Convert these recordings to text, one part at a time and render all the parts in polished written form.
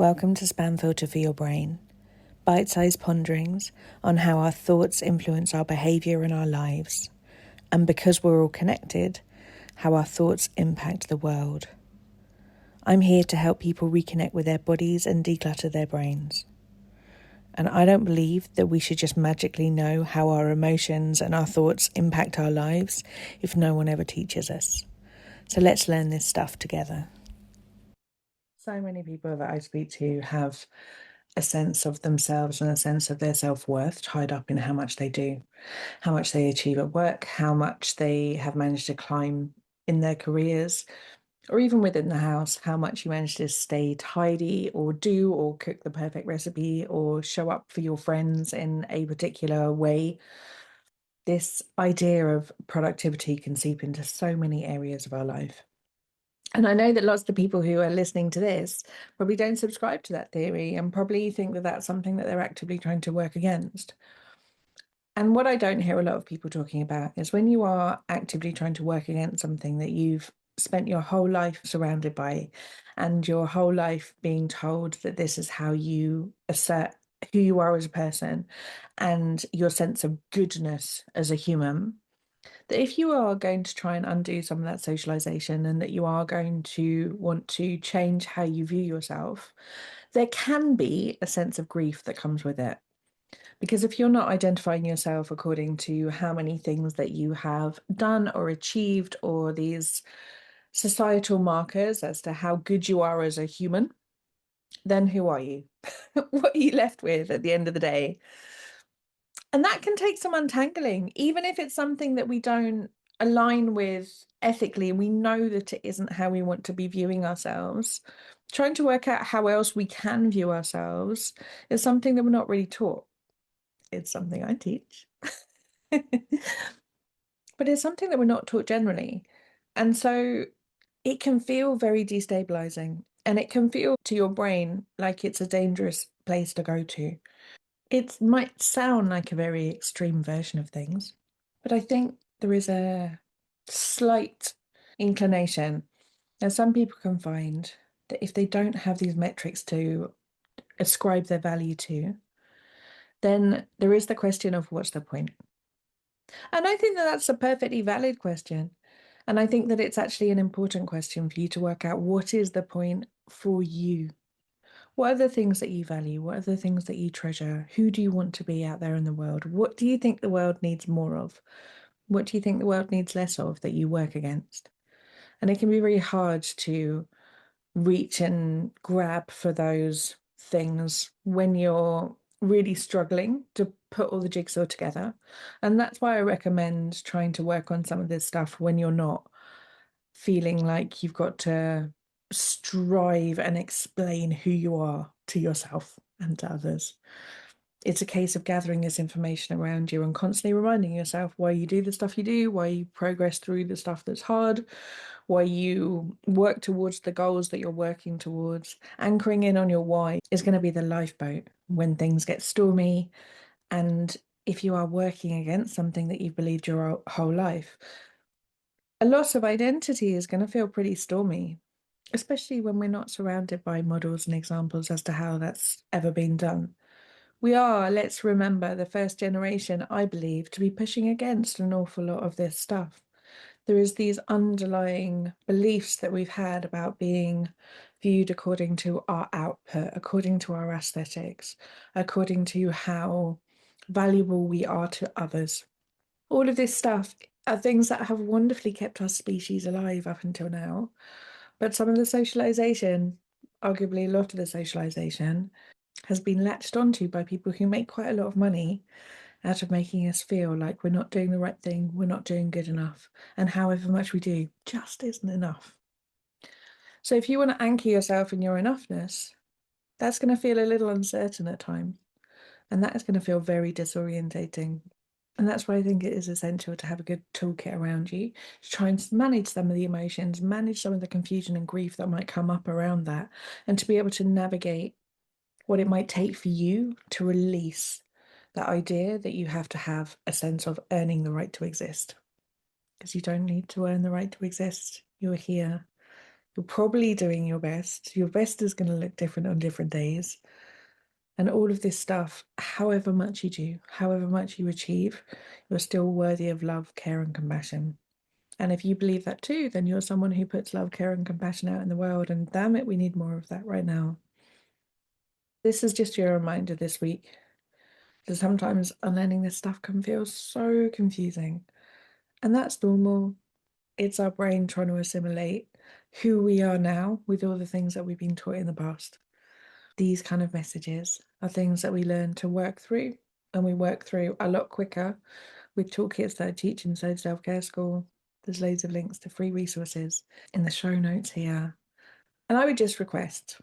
Welcome to Spam Filter for Your Brain, bite-sized ponderings on how our thoughts influence our behaviour and our lives, and because we're all connected, how our thoughts impact the world. I'm here to help people reconnect with their bodies and declutter their brains. And I don't believe that we should just magically know how our emotions and our thoughts impact our lives if no one ever teaches us. So let's learn this stuff together. So many people that I speak to have a sense of themselves and a sense of their self-worth tied up in how much they do, how much they achieve at work, how much they have managed to climb in their careers, or even within the house, how much you manage to stay tidy or do or cook the perfect recipe or show up for your friends in a particular way. This idea of productivity can seep into so many areas of our life. And I know that lots of the people who are listening to this probably don't subscribe to that theory and probably think that that's something that they're actively trying to work against. And what I don't hear a lot of people talking about is when you are actively trying to work against something that you've spent your whole life surrounded by and your whole life being told that this is how you assert who you are as a person and your sense of goodness as a human, that if you are going to try and undo some of that socialization and that you are going to want to change how you view yourself, there can be a sense of grief that comes with it. Because if you're not identifying yourself according to how many things that you have done or achieved, or these societal markers as to how good you are as a human, then who are you? What are you left with at the end of the day? And that can take some untangling, even if it's something that we don't align with ethically, and we know that it isn't how we want to be viewing ourselves. Trying to work out how else we can view ourselves is something that we're not really taught. It's something I teach. But it's something that we're not taught generally. And so it can feel very destabilising, and it can feel to your brain like it's a dangerous place to go to. It might sound like a very extreme version of things, but I think there is a slight inclination that some people can find that if they don't have these metrics to ascribe their value to, then there is the question of what's the point? And I think that that's a perfectly valid question. And I think that it's actually an important question for you to work out what is the point for you? What are the things that you value? What are the things that you treasure? Who do you want to be out there in the world? What do you think the world needs more of? What do you think the world needs less of that you work against? And it can be very hard to reach and grab for those things when you're really struggling to put all the jigsaw together. And that's why I recommend trying to work on some of this stuff when you're not feeling like you've got to strive and explain who you are to yourself and to others. It's a case of gathering this information around you and constantly reminding yourself why you do the stuff you do, why you progress through the stuff that's hard, why you work towards the goals that you're working towards. Anchoring in on your why is going to be the lifeboat when things get stormy. And if you are working against something that you've believed your whole life, a loss of identity is going to feel pretty stormy, especially when we're not surrounded by models and examples as to how that's ever been done. We are, let's remember, the first generation, I believe, to be pushing against an awful lot of this stuff. There is these underlying beliefs that we've had about being viewed according to our output, according to our aesthetics, according to how valuable we are to others. All of this stuff are things that have wonderfully kept our species alive up until now. But some of the socialization, arguably a lot of the socialization, has been latched onto by people who make quite a lot of money out of making us feel like we're not doing the right thing, we're not doing good enough, and however much we do just isn't enough. So if you want to anchor yourself in your enoughness, that's going to feel a little uncertain at times, and that is going to feel very disorientating. And that's why I think it is essential to have a good toolkit around you to try and manage some of the emotions, manage some of the confusion and grief that might come up around that, and to be able to navigate what it might take for you to release that idea that you have to have a sense of earning the right to exist. Because you don't need to earn the right to exist. You're here You're probably doing your best. Your best is going to look different on different days. And all of this stuff, however much you do, however much you achieve, you're still worthy of love, care, and compassion. And if you believe that too, then you're someone who puts love, care, and compassion out in the world. And damn it, we need more of that right now. This is just your reminder this week. Because sometimes unlearning this stuff can feel so confusing. And that's normal. It's our brain trying to assimilate who we are now with all the things that we've been taught in the past. These kind of messages are things that we learn to work through, and we work through a lot quicker with toolkits that I teach inside Self-Care School. There's loads of links to free resources in the show notes here. And I would just request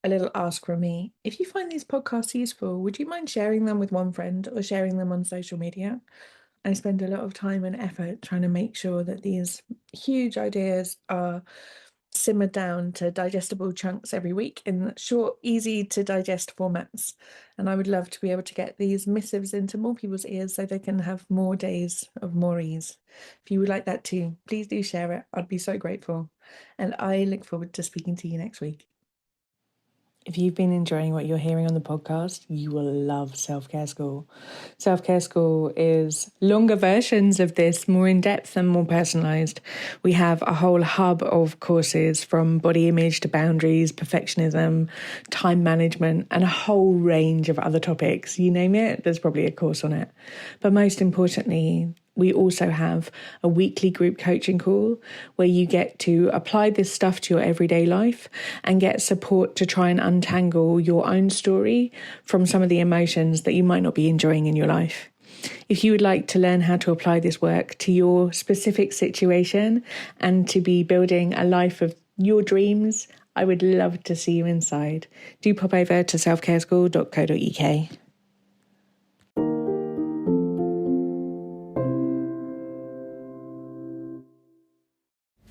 a little ask from me. If you find these podcasts useful, would you mind sharing them with one friend or sharing them on social media? I spend a lot of time and effort trying to make sure that these huge ideas are simmered down to digestible chunks every week in short, easy to digest formats. And I would love to be able to get these missives into more people's ears so they can have more days of more ease. If you would like that too, please do share it. I'd be so grateful. And I look forward to speaking to you next week. If you've been enjoying what you're hearing on the podcast, you will love Self-Care School. Self-Care School is longer versions of this, more in-depth and more personalised. We have a whole hub of courses from body image to boundaries, perfectionism, time management, and a whole range of other topics. You name it, there's probably a course on it. But most importantly, we also have a weekly group coaching call where you get to apply this stuff to your everyday life and get support to try and untangle your own story from some of the emotions that you might not be enjoying in your life. If you would like to learn how to apply this work to your specific situation and to be building a life of your dreams, I would love to see you inside. Do pop over to selfcareschool.co.uk.